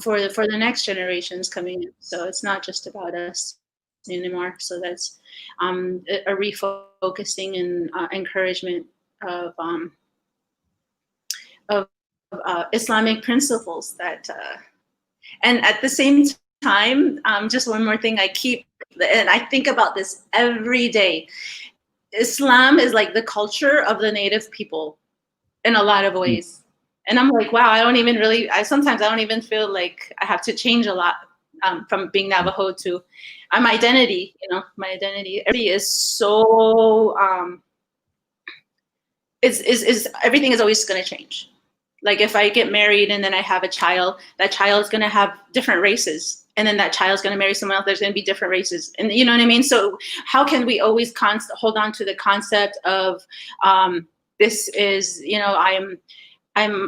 for the next generations coming in. So it's not just about us anymore. So that's a refocusing and encouragement of Islamic principles that, and at the same time, just one more thing and I think about this every day. Islam is like the culture of the native people in a lot of ways. And I'm like, wow, sometimes I don't even feel like I have to change a lot from being Navajo to my identity. You know, my identity is so, everything is always going to change. Like if I get married and then I have a child, that child is going to have different races. And then that child's going to marry someone else, there's going to be different races. And you know what I mean? So how can we always hold on to the concept of this is, you know, I'm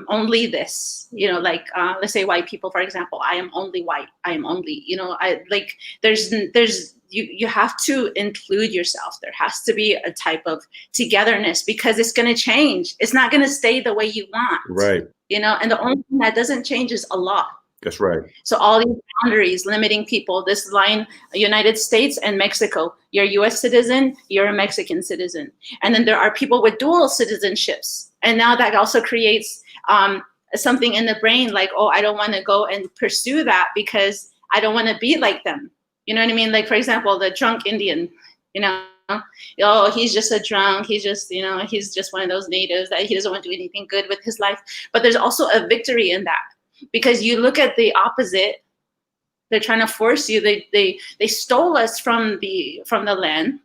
only this, you know, like let's say white people, for example, I am only white. I am only, you know, you have to include yourself. There has to be a type of togetherness, because it's going to change. It's not going to stay the way you want. Right. You know, and the only thing that doesn't change is Allah. That's right. So all these boundaries limiting people, this line, United States and Mexico, you're a US citizen, you're a Mexican citizen. And then there are people with dual citizenships. And now that also creates something in the brain like, oh, I don't want to go and pursue that because I don't want to be like them. You know what I mean? Like, for example, the drunk Indian, you know, oh, he's just a drunk. He's just, you know, he's just one of those natives that he doesn't want to do anything good with his life. But there's also a victory in that, because you look at the opposite. They're trying to force you. They stole us from the land,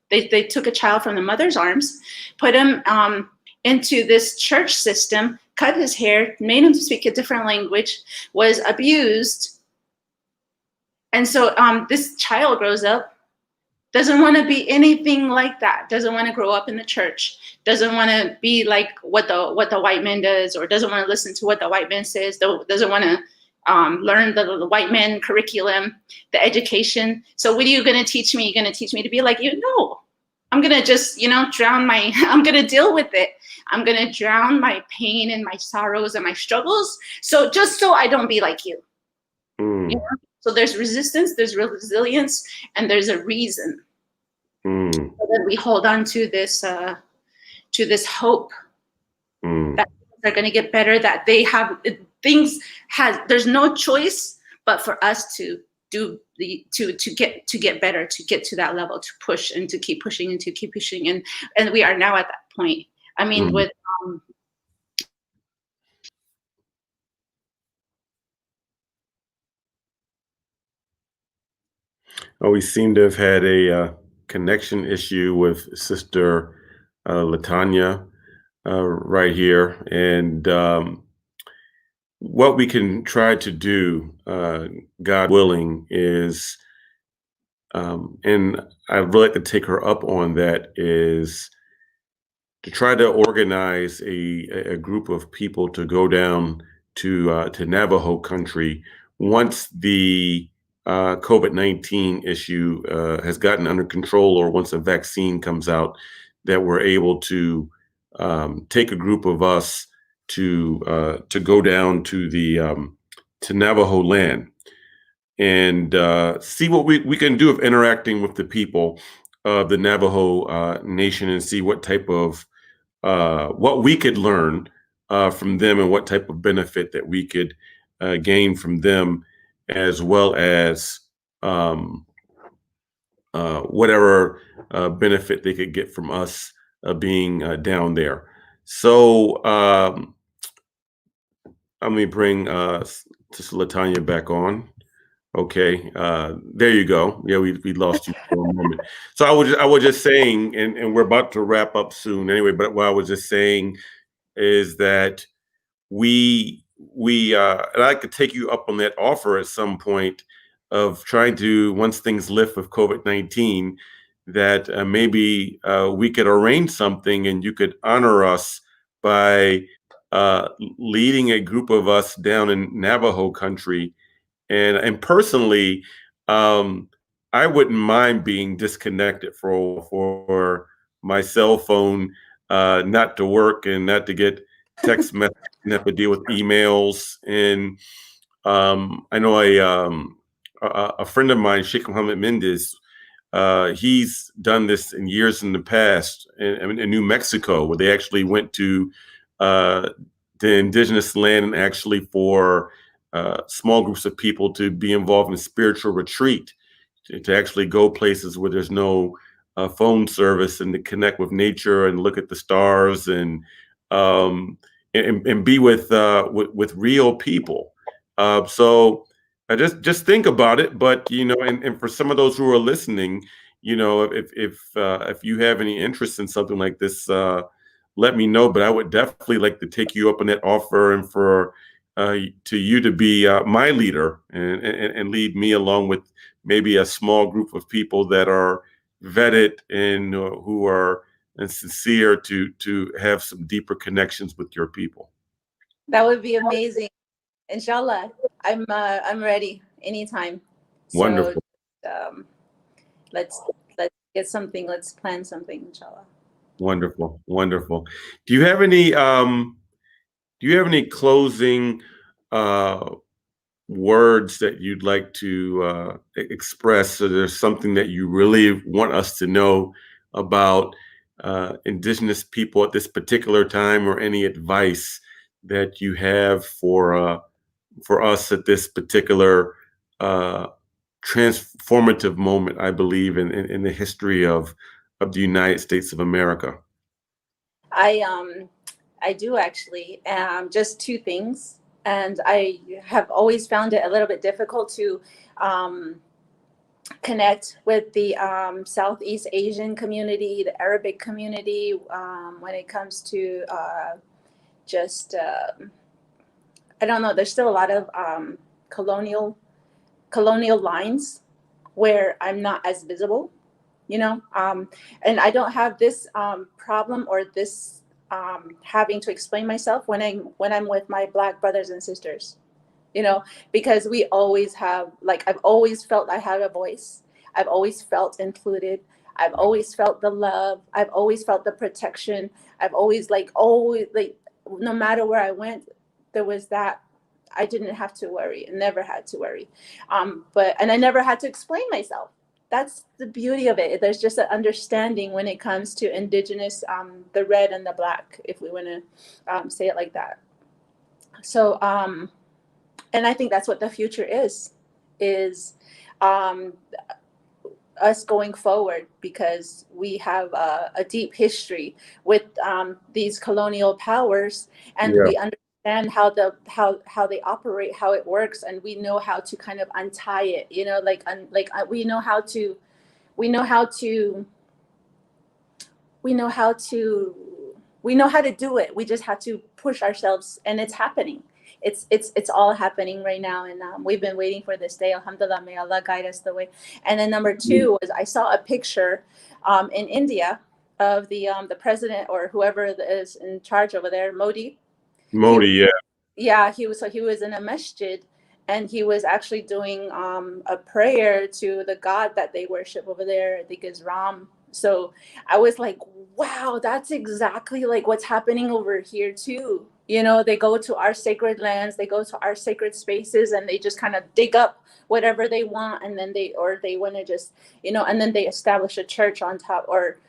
they took a child from the mother's arms, put him into this church system, cut his hair, made him speak a different language, was abused. And so this child grows up. doesn't want to be anything like that, doesn't want to grow up in the church, doesn't want to be like what the white man does, or doesn't want to listen to what the white man says, doesn't want to learn the white man curriculum, the education. So what are you going to teach me? You're going to teach me to be like you? No, I'm going to just, drown my, I'm going to deal with it. I'm going to drown my pain and my sorrows and my struggles. So just so I don't be like you. Mm. So there's resistance, there's resilience, and there's a reason. Mm. So that we hold on to this hope that they're going to get better, that they have there's no choice but for us to do to get better, to get to that level, to push and to keep pushing and to keep pushing. And we are now at that point. I mean, with Oh, we seem to have had a connection issue with Sister LaTanya right here. And what we can try to do, God willing, is, and I'd really like to take her up on that, is to try to organize a group of people to go down to Navajo country once the COVID-19 issue has gotten under control, or once a vaccine comes out, that we're able to take a group of us to go down to the to Navajo land and see what we can do of interacting with the people of the Navajo nation, and see what type of what we could learn from them, and what type of benefit that we could gain from them, as well as um, whatever benefit they could get from us being down there. So let me bring Sister LaTanya back on. Okay, there you go. Yeah, we lost you for a moment. So I was just saying, and we're about to wrap up soon anyway. But what I was just saying is that and I could take you up on that offer at some point of trying to, once things lift with COVID-19, that maybe we could arrange something and you could honor us by leading a group of us down in Navajo country. And personally, um, I wouldn't mind being disconnected for my cell phone, not to work and not to get text messages, and have to deal with emails. And I know a friend of mine, Sheikh Mohammed Mendez, he's done this in years in the past in New Mexico, where they actually went to uh, the indigenous land, and actually for small groups of people to be involved in spiritual retreat, to actually go places where there's no phone service, and to connect with nature and look at the stars, um, and be with real people. So I just think about it. But and for some of those who are listening, if you have any interest in something like this, let me know. But I would definitely like to take you up on that offer, and for to you to be my leader, and lead me along with maybe a small group of people that are vetted, and who are and sincere to have some deeper connections with your people. that would be amazing. Inshallah, I'm ready anytime. So Wonderful. um, let's get something. Let's plan something. Inshallah. Wonderful. Wonderful. Do you have any closing uh words that you'd like to express? So there's something that you really want us to know about indigenous people at this particular time, or any advice that you have for us at this particular uh, transformative moment, I believe, in the history of the United States of America. I I do actually. Just two things, and I have always found it a little bit difficult to um, connect with the Southeast Asian community, the Arabic community, when it comes to just I don't know. There's still a lot of colonial lines where I'm not as visible. And I don't have this problem or this having to explain myself when I'm with my Black brothers and sisters, because we always have, like, I've always felt I had a voice. I've always felt included. I've always felt the love. I've always felt the protection. I've always, like, always, like, no matter where I went, there was that. I didn't have to worry. I never had to worry. And I never had to explain myself. That's the beauty of it. There's just an understanding when it comes to Indigenous, the red and the Black, if we want to say it like that. So, and I think that's what the future is um, us going forward, because we have a deep history with these colonial powers, and Yeah. we understand how they operate, how it works, and we know how to kind of untie it. We know how to we know how to we know how to we know how to do it. We just have to push ourselves, and it's happening. It's all happening right now, and we've been waiting for this day. Alhamdulillah, may Allah guide us the way. And then number two was, I saw a picture in India of the president, or whoever is in charge over there, Modi. He Modi, yeah. Yeah, he was in a masjid, and he was actually doing a prayer to the god that they worship over there. I think is Ram. So I was like, wow, that's exactly like what's happening over here too. They go to our sacred lands, they go to our sacred spaces, and they just kind of dig up whatever they want, and then they want to just, and then they establish a church on top, or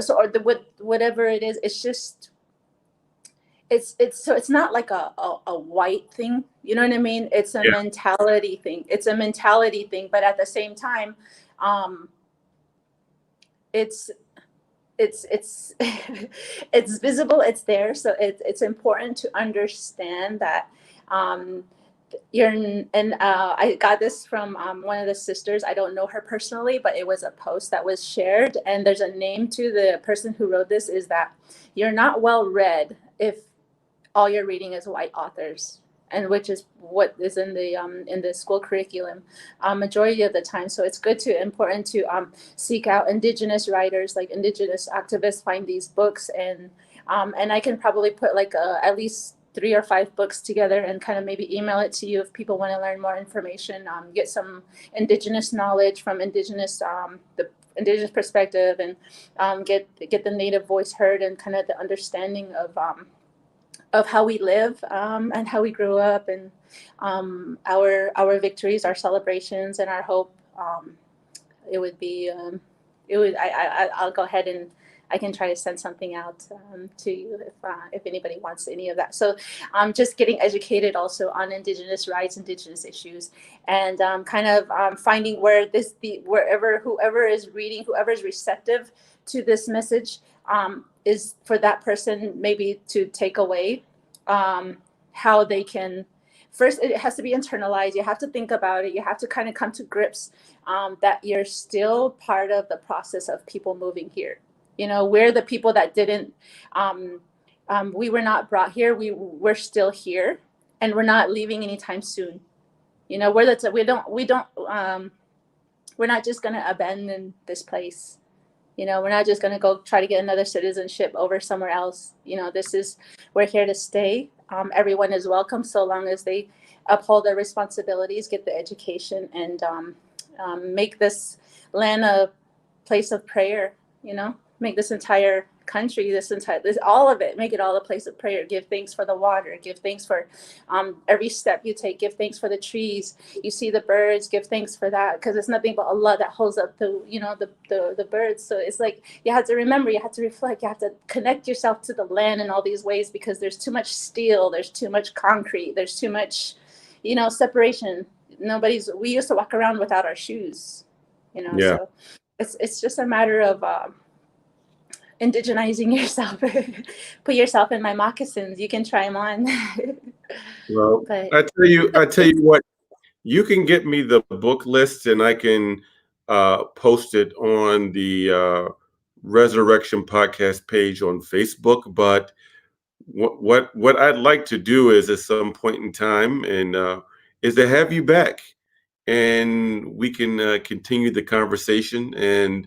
so, or whatever it is. It's just, it's not like a white thing, you know what I mean? It's a Yeah. mentality thing. It's a mentality thing, but at the same time, it's it's it's visible, it's there. So it's important to understand that um I got this from one of the sisters. I don't know her personally, but it was a post that was shared, and there's a name to the person who wrote this, is that you're not well read if all you're reading is white authors, and which is what is in the school curriculum majority of the time. So it's important to seek out Indigenous writers, like Indigenous activists, find these books, and I can probably put like at least 3 or 5 books together, and kind of maybe email it to you if people want to learn more information, get some Indigenous knowledge from the Indigenous perspective, and get the Native voice heard, and kind of the understanding of how we live, and how we grew up, and our victories, our celebrations, and our hope. It would be it would I'll go ahead, and I can try to send something out to you if anybody wants any of that. So just getting educated also on Indigenous rights, Indigenous issues, and kind of finding where whoever is reading, whoever is receptive to this message, is for that person maybe to take away how they can. First, it has to be internalized. You have to think about it. You have to kind of come to grips that you're still part of the process of people moving here. We're the people that didn't. We were not brought here. We're still here, and we're not leaving anytime soon. We're not just going to abandon this place. We're not just going to go try to get another citizenship over somewhere else. We're here to stay. Everyone is welcome, so long as they uphold their responsibilities, get the education, and make this land a place of prayer. Make this entire country, all of it, make it all a place of prayer. Give thanks for the water. Give thanks for every step you take. Give thanks for the trees. You see the birds. Give thanks for that, because it's nothing but Allah that holds up the birds. So it's like you have to remember, you have to reflect, you have to connect yourself to the land in all these ways, because there's too much steel, there's too much concrete, there's too much, separation. We used to walk around without our shoes, Yeah. so it's just a matter of indigenizing yourself. Put yourself in my moccasins. You can try them on. Well, But I tell you what, you can get me the book list, and I can post it on the Resurrection Podcast page on Facebook. But what I'd like to do is, at some point in time, and is to have you back, and we can continue the conversation, and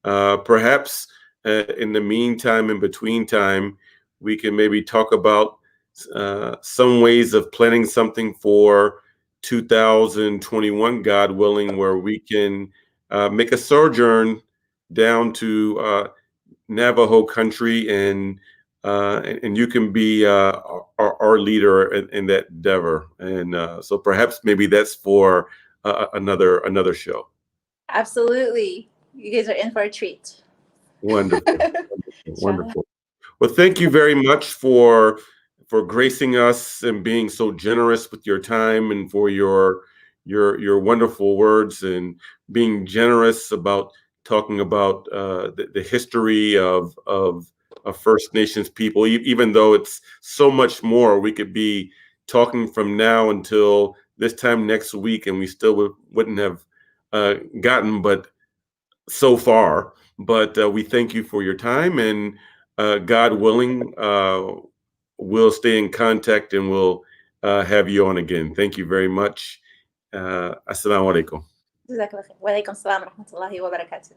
Perhaps in the meantime, in between time, we can maybe talk about some ways of planning something for 2021, God willing, where we can make a sojourn down to Navajo country, and you can be our leader in that endeavor. And so perhaps maybe that's for another show. Absolutely. You guys are in for a treat. Wonderful, wonderful, Inshallah. wonderful. Well, thank you very much for gracing us and being so generous with your time, and for your wonderful words, and being generous about talking about the history of First Nations people. Even though it's so much more, we could be talking from now until this time next week, and we still wouldn't have gotten but so far. But we thank you for your time, and God willing, we'll stay in contact, and we'll have you on again. Thank you very much. Assalamu alaikum. جزاك الله خير. وعليكم السلام ورحمة الله وبركاته.